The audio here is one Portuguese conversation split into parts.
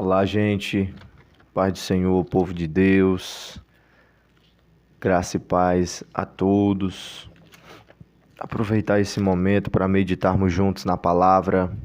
Olá, gente. Paz do Senhor, povo de Deus. Graça e paz a todos. Aproveitar esse momento para meditarmos juntos na palavra.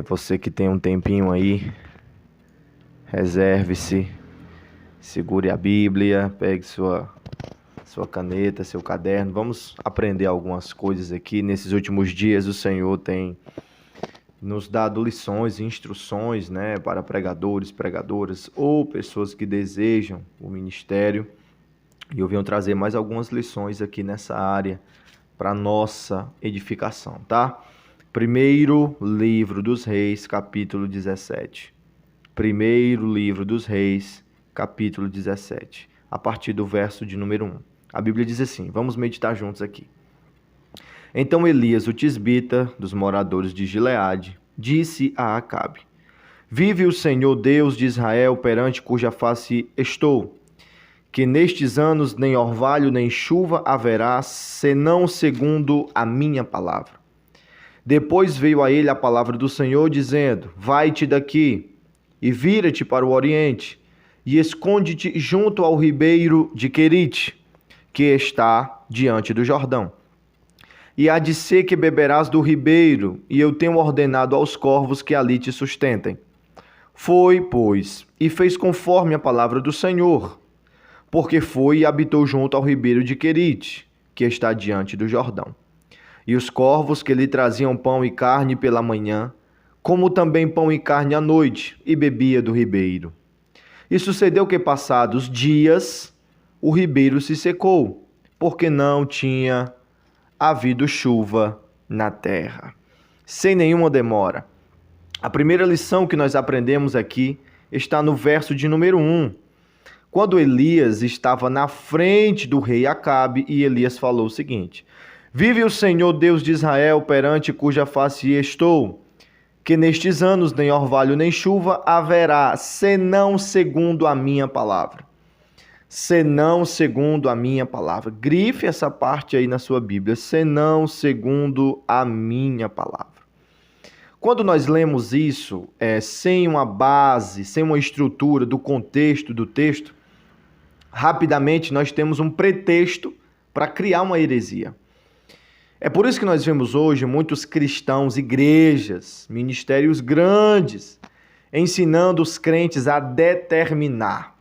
Você que tem um tempinho aí, reserve-se, segure a Bíblia, pegue sua caneta, seu caderno. Vamos aprender algumas coisas aqui. Nesses últimos dias o Senhor tem nos dado lições e instruções, para pregadores, pregadoras ou pessoas que desejam o ministério. E eu venho trazer mais algumas lições aqui nessa área para nossa edificação, tá? Primeiro livro dos Reis, capítulo 17. Primeiro livro dos Reis, capítulo 17, a partir do verso de número 1. A Bíblia diz assim, vamos meditar juntos aqui. Então Elias, o tisbita, dos moradores de Gileade, disse a Acabe: Vive o Senhor Deus de Israel, perante cuja face estou, que nestes anos nem orvalho nem chuva haverá, senão segundo a minha palavra. Depois veio a ele a palavra do Senhor, dizendo: Vai-te daqui e vira-te para o oriente, e esconde-te junto ao ribeiro de Querite, que está diante do Jordão. E há de ser que beberás do ribeiro, e eu tenho ordenado aos corvos que ali te sustentem. Foi, pois, e fez conforme a palavra do Senhor, porque foi e habitou junto ao ribeiro de Querite, que está diante do Jordão. E os corvos que lhe traziam pão e carne pela manhã, como também pão e carne à noite, e bebia do ribeiro. E sucedeu que, passados dias, o ribeiro se secou, porque não tinha havido chuva na terra. Sem nenhuma demora. A primeira lição que nós aprendemos aqui está no verso de número 1. Quando Elias estava na frente do rei Acabe, e Elias falou o seguinte: Vive o Senhor Deus de Israel, perante cuja face estou, que nestes anos nem orvalho nem chuva haverá, senão segundo a minha palavra. Senão segundo a minha palavra. Grife essa parte aí na sua Bíblia. Senão segundo a minha palavra. Quando nós lemos isso, sem uma base, sem uma estrutura do contexto do texto, rapidamente nós temos um pretexto para criar uma heresia. É por isso que nós vemos hoje muitos cristãos, igrejas, ministérios grandes, ensinando os crentes a determinar,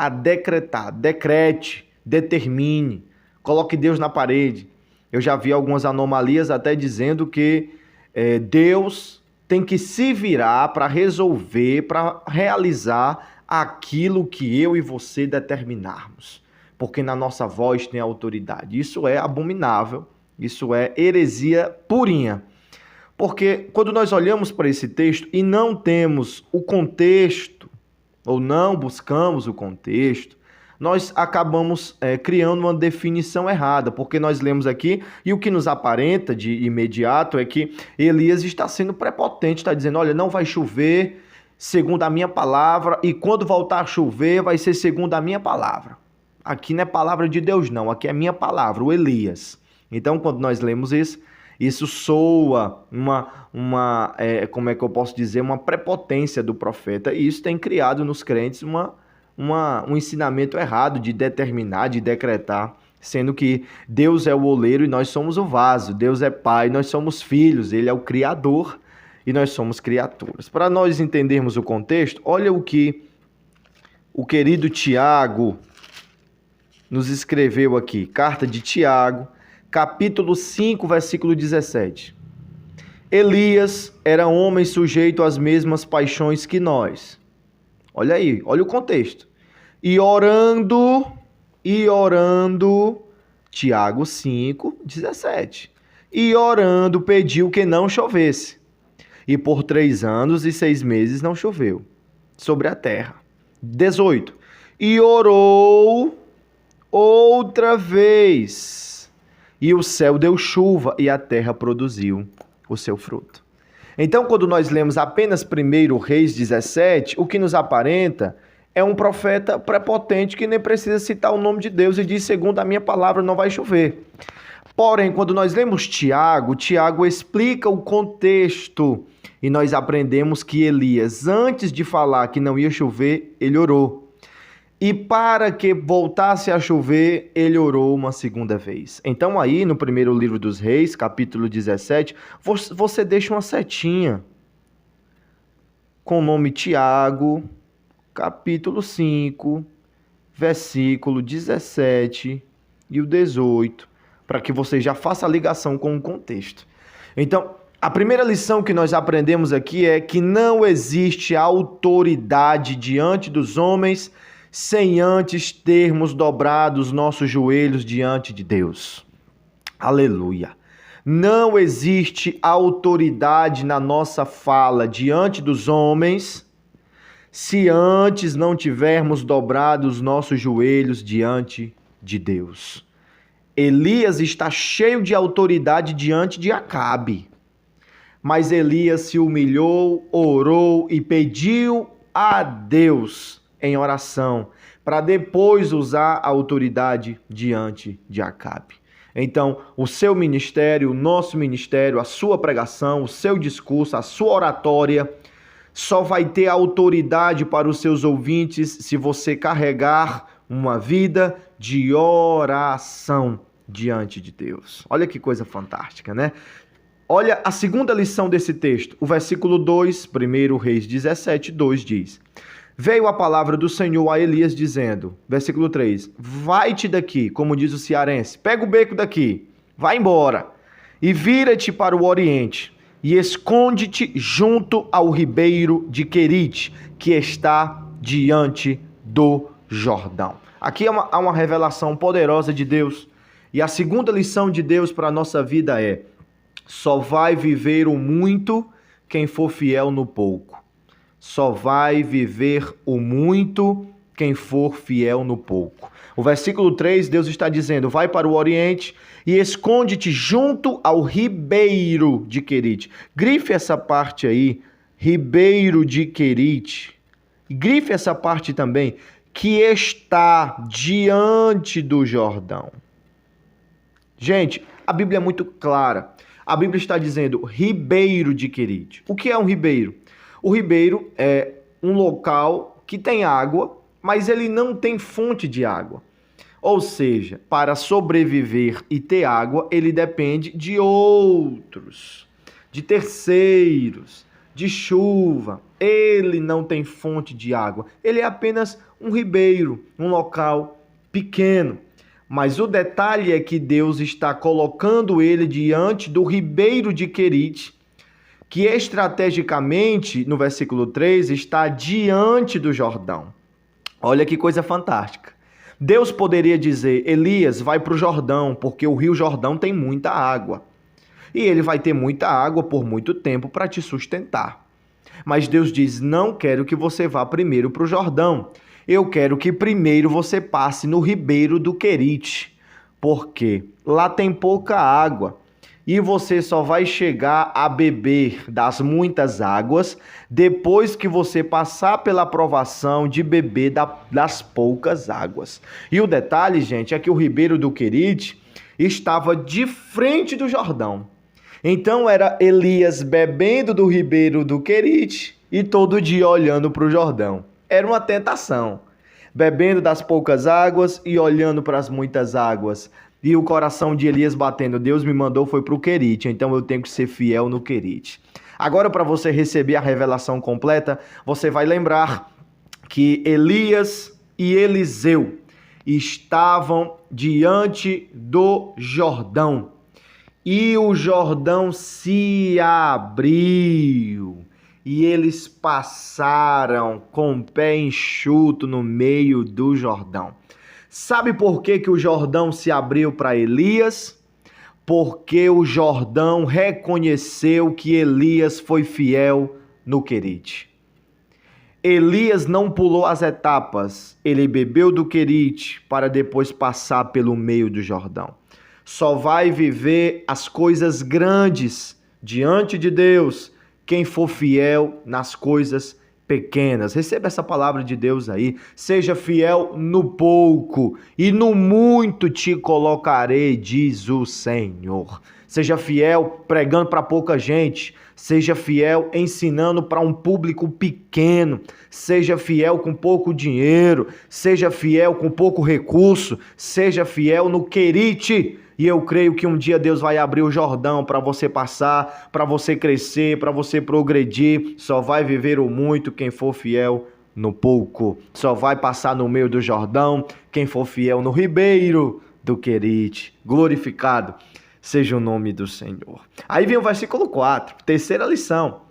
a decretar, decrete, determine, coloque Deus na parede. Eu já vi algumas anomalias até dizendo que Deus tem que se virar para resolver, para realizar aquilo que eu e você determinarmos, porque na nossa voz tem autoridade. Isso é abominável, isso é heresia purinha. Porque quando nós olhamos para esse texto e não temos o contexto, ou não buscamos o contexto, nós acabamos criando uma definição errada, porque nós lemos aqui, e o que nos aparenta de imediato é que Elias está sendo prepotente, está dizendo, olha, não vai chover segundo a minha palavra, e quando voltar a chover vai ser segundo a minha palavra. Aqui não é palavra de Deus não, aqui é minha palavra, o Elias. Então, quando nós lemos isso soa como é que eu posso dizer, uma prepotência do profeta. E isso tem criado nos crentes um ensinamento errado de determinar, de decretar, sendo que Deus é o oleiro e nós somos o vaso. Deus é pai, nós somos filhos, ele é o criador e nós somos criaturas. Para nós entendermos o contexto, olha o que o querido Tiago nos escreveu aqui. Carta de Tiago, capítulo 5, versículo 17. Elias era homem sujeito às mesmas paixões que nós. Olha aí, olha o contexto. E orando, Tiago 5, 17. E orando pediu que não chovesse. E por 3 anos e 6 meses não choveu sobre a terra. 18. E orou outra vez. E o céu deu chuva e a terra produziu o seu fruto. Então, quando nós lemos apenas 1 Reis 17, o que nos aparenta é um profeta prepotente que nem precisa citar o nome de Deus e diz, segundo a minha palavra, não vai chover. Porém, quando nós lemos Tiago, Tiago explica o contexto e nós aprendemos que Elias, antes de falar que não ia chover, ele orou. E para que voltasse a chover, ele orou uma segunda vez. Então aí, no primeiro livro dos Reis, capítulo 17, você deixa uma setinha com o nome Tiago, capítulo 5, versículo 17 e o 18, para que você já faça a ligação com o contexto. Então, a primeira lição que nós aprendemos aqui é que não existe autoridade diante dos homens sem antes termos dobrado os nossos joelhos diante de Deus. Aleluia! Não existe autoridade na nossa fala diante dos homens se antes não tivermos dobrado os nossos joelhos diante de Deus. Elias está cheio de autoridade diante de Acabe, mas Elias se humilhou, orou e pediu a Deus em oração, para depois usar a autoridade diante de Acabe. Então, o seu ministério, o nosso ministério, a sua pregação, o seu discurso, a sua oratória, só vai ter autoridade para os seus ouvintes se você carregar uma vida de oração diante de Deus. Olha que coisa fantástica, né? Olha a segunda lição desse texto. O versículo 2, 1 Reis 17, 2 diz: Veio a palavra do Senhor a Elias dizendo, versículo 3, vai-te daqui, como diz o cearense, pega o beco daqui, vai embora, e vira-te para o oriente, e esconde-te junto ao ribeiro de Querite, que está diante do Jordão. Aqui há uma revelação poderosa de Deus, e a segunda lição de Deus para a nossa vida é: só vai viver o muito quem for fiel no pouco. Só vai viver o muito quem for fiel no pouco. O versículo 3, Deus está dizendo, vai para o oriente e esconde-te junto ao ribeiro de Querite. Grife essa parte aí, ribeiro de Querite. Grife essa parte também, que está diante do Jordão. Gente, a Bíblia é muito clara. A Bíblia está dizendo ribeiro de Querite. O que é um ribeiro? O ribeiro é um local que tem água, mas ele não tem fonte de água. Ou seja, para sobreviver e ter água, ele depende de outros, de terceiros, de chuva. Ele não tem fonte de água. Ele é apenas um ribeiro, um local pequeno. Mas o detalhe é que Deus está colocando ele diante do ribeiro de Querite, que estrategicamente, no versículo 3, está diante do Jordão. Olha que coisa fantástica. Deus poderia dizer, Elias, vai para o Jordão, porque o rio Jordão tem muita água. E ele vai ter muita água por muito tempo para te sustentar. Mas Deus diz, não quero que você vá primeiro para o Jordão. Eu quero que primeiro você passe no ribeiro do Querite, porque lá tem pouca água. E você só vai chegar a beber das muitas águas depois que você passar pela provação de beber das poucas águas. E o detalhe, gente, é que o ribeiro do Querite estava de frente do Jordão. Então era Elias bebendo do ribeiro do Querite e todo dia olhando para o Jordão. Era uma tentação. Bebendo das poucas águas e olhando para as muitas águas. E o coração de Elias batendo, Deus me mandou foi para o Querite, então eu tenho que ser fiel no Querite. Agora, para você receber a revelação completa, você vai lembrar que Elias e Eliseu estavam diante do Jordão. E o Jordão se abriu. E eles passaram com o pé enxuto no meio do Jordão. Sabe por que o Jordão se abriu para Elias? Porque o Jordão reconheceu que Elias foi fiel no Querite. Elias não pulou as etapas, ele bebeu do Querite para depois passar pelo meio do Jordão. Só vai viver as coisas grandes diante de Deus quem for fiel nas coisas pequenas. Receba essa palavra de Deus aí. Seja fiel no pouco e no muito te colocarei, diz o Senhor. Seja fiel pregando para pouca gente. Seja fiel ensinando para um público pequeno. Seja fiel com pouco dinheiro. Seja fiel com pouco recurso. Seja fiel no querite. E eu creio que um dia Deus vai abrir o Jordão para você passar, para você crescer, para você progredir. Só vai viver o muito quem for fiel no pouco. Só vai passar no meio do Jordão quem for fiel no ribeiro do querite. Glorificado seja o nome do Senhor. Aí vem o versículo 4, terceira lição.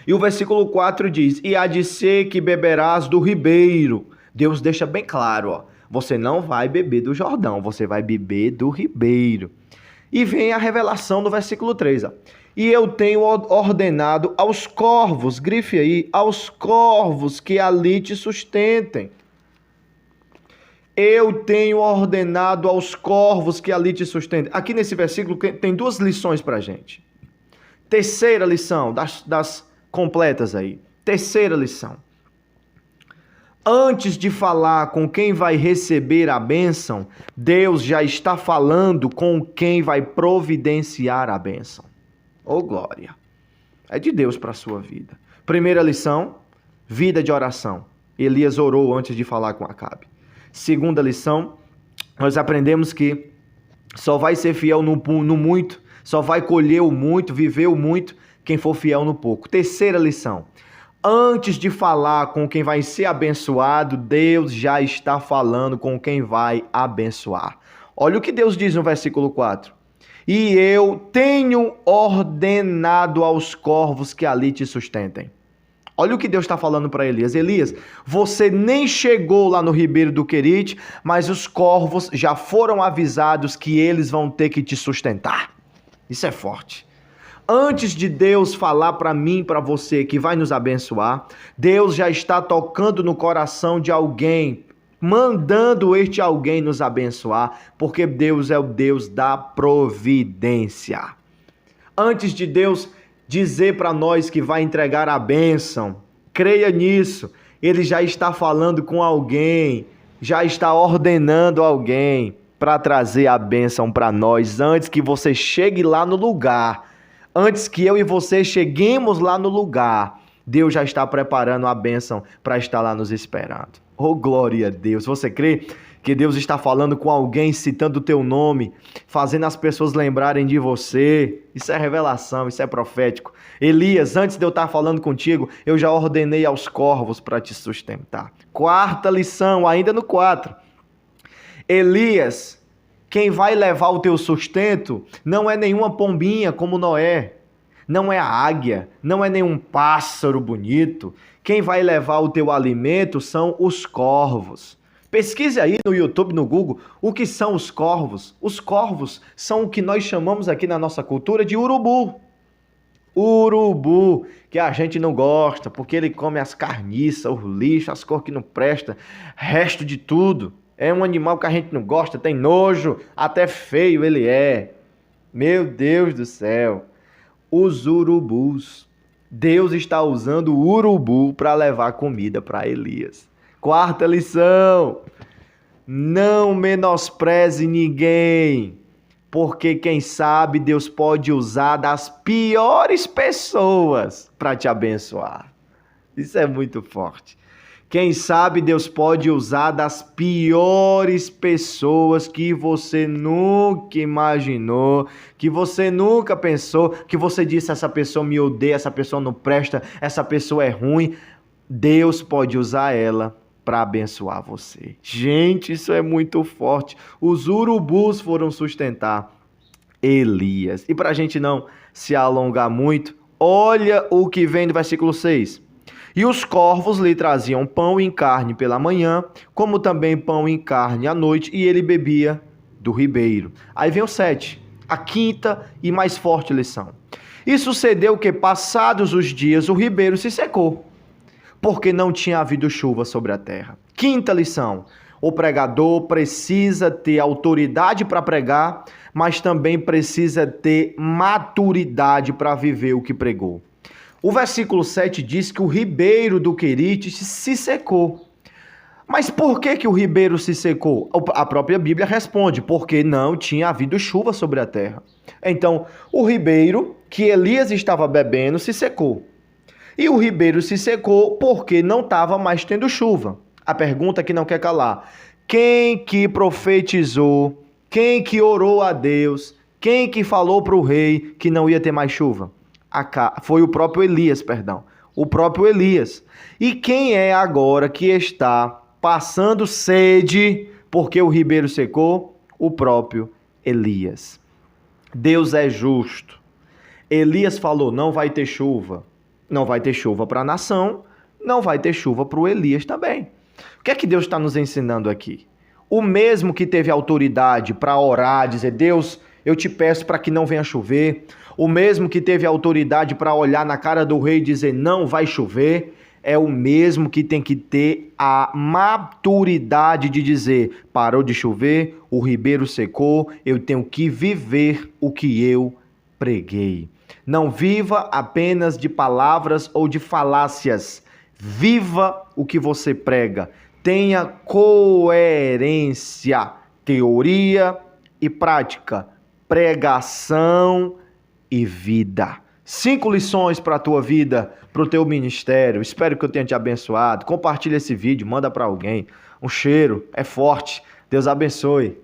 E o versículo 4 diz: e há de ser que beberás do ribeiro. Deus deixa bem claro, ó. Você não vai beber do Jordão, você vai beber do ribeiro. E vem a revelação no versículo 3, ó. E eu tenho ordenado aos corvos, grife aí, aos corvos que ali te sustentem. Eu tenho ordenado aos corvos que ali te sustentem. Aqui nesse versículo tem duas lições para a gente. Terceira lição, das completas aí. Terceira lição. Antes de falar com quem vai receber a bênção, Deus já está falando com quem vai providenciar a bênção. Oh, glória! É de Deus para a sua vida. Primeira lição, vida de oração. Elias orou antes de falar com Acabe. Segunda lição, nós aprendemos que só vai ser fiel no muito, só vai colher o muito, viver o muito, quem for fiel no pouco. Terceira lição, antes de falar com quem vai ser abençoado, Deus já está falando com quem vai abençoar. Olha o que Deus diz no versículo 4. E eu tenho ordenado aos corvos que ali te sustentem. Olha o que Deus está falando para Elias. Elias, você nem chegou lá no ribeiro do Querite, mas os corvos já foram avisados que eles vão ter que te sustentar. Isso é forte. Antes de Deus falar para mim, para você, que vai nos abençoar, Deus já está tocando no coração de alguém, mandando este alguém nos abençoar, porque Deus é o Deus da providência. Antes de Deus dizer para nós que vai entregar a bênção, creia nisso, Ele já está falando com alguém, já está ordenando alguém para trazer a bênção para nós, antes que você chegue lá no lugar, antes que eu e você cheguemos lá no lugar, Deus já está preparando a bênção para estar lá nos esperando. Oh, glória a Deus! Você crê que Deus está falando com alguém, citando o teu nome, fazendo as pessoas lembrarem de você? Isso é revelação, isso é profético. Elias, antes de eu estar falando contigo, eu já ordenei aos corvos para te sustentar. Quarta lição, ainda no 4. Elias, quem vai levar o teu sustento não é nenhuma pombinha como Noé, não é a águia, não é nenhum pássaro bonito. Quem vai levar o teu alimento são os corvos. Pesquise aí no YouTube, no Google, o que são os corvos. Os corvos são o que nós chamamos aqui na nossa cultura de urubu. Urubu, que a gente não gosta, porque ele come as carniças, os lixos, as coisas que não prestam, resto de tudo. É um animal que a gente não gosta, tem nojo, até feio ele é. Meu Deus do céu. Os urubus. Deus está usando o urubu para levar comida para Elias. Quarta lição, não menospreze ninguém, porque quem sabe Deus pode usar das piores pessoas para te abençoar. Isso é muito forte. Quem sabe Deus pode usar das piores pessoas que você nunca imaginou, que você nunca pensou, que você disse, essa pessoa me odeia, essa pessoa não presta, essa pessoa é ruim. Deus pode usar ela para abençoar você. Gente, isso é muito forte. Os urubus foram sustentar Elias. E para a gente não se alongar muito, olha o que vem do versículo 6. E os corvos lhe traziam pão e carne pela manhã, como também pão e carne à noite, e ele bebia do ribeiro. Aí vem o 7, a quinta e mais forte lição. E sucedeu que, passados os dias, o ribeiro se secou, porque não tinha havido chuva sobre a terra. Quinta lição, o pregador precisa ter autoridade para pregar, mas também precisa ter maturidade para viver o que pregou. O versículo 7 diz que o ribeiro do Querite se secou. Mas por que o ribeiro se secou? A própria Bíblia responde, porque não tinha havido chuva sobre a terra. Então, o ribeiro que Elias estava bebendo se secou. E o ribeiro se secou porque não estava mais tendo chuva. A pergunta que não quer calar: quem que profetizou, quem que orou a Deus, quem que falou para o rei que não ia ter mais chuva? Foi o próprio Elias, o próprio Elias. E quem é agora que está passando sede porque o ribeiro secou? O próprio Elias. Deus é justo. Elias falou, não vai ter chuva. Não vai ter chuva para a nação, não vai ter chuva para o Elias também. O que é que Deus está nos ensinando aqui? O mesmo que teve autoridade para orar, dizer, Deus, eu te peço para que não venha chover. O mesmo que teve autoridade para olhar na cara do rei e dizer, não vai chover. É o mesmo que tem que ter a maturidade de dizer, parou de chover, o ribeiro secou, eu tenho que viver o que eu preguei. Não viva apenas de palavras ou de falácias. Viva o que você prega. Tenha coerência, teoria e prática, pregação e vida. 5 lições para a tua vida, para o teu ministério. Espero que eu tenha te abençoado. Compartilha esse vídeo, manda para alguém. Um cheiro, é forte. Deus abençoe.